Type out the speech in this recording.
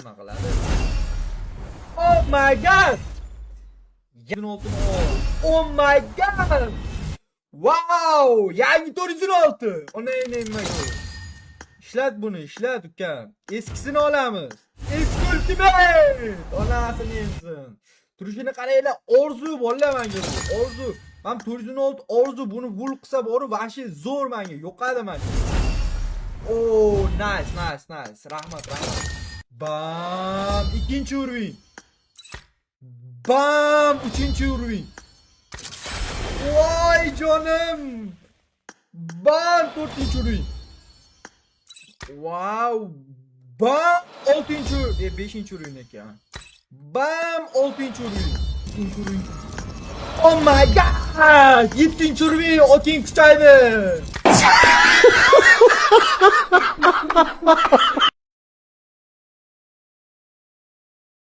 nima qiladi? Oh my god! Oh my god! Wow! Yangi 406. Ona nimaga? İşlet bunu, işlet ukam. Eskisini olamiz. Eski ultimate. Onasini yensin. Turishini qaranglar, orzu bolalar menga bu. Orzu. Men 406 orzu buni vul qilsa bori vashi zo'r menga, yo'qadi menga. Oh, nice. Rahmat. Bam, ikkinchi urovень. Bam, uchinchi urovень. Voy canım. Bam, 4-chi urovень. Wow. Bam, 6-chi, 5-chi urovень ekan. Bam, 6-chi urovень. 7-chi urovень. Oh my god! 7-chi urovень, oting kuchaydi.